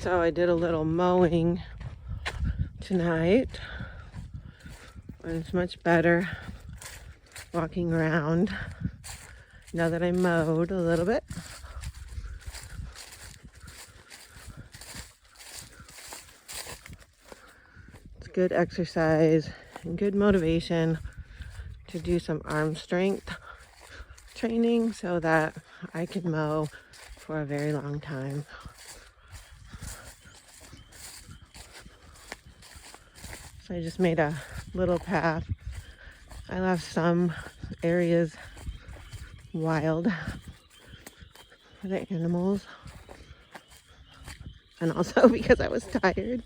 So I did a little mowing tonight. And it's much better walking around now that I mowed a little bit. It's good exercise and good motivation to do some arm strength training so that I can mow for a very long time. So I just made a little path. I left some areas wild for the animals, and also because I was tired.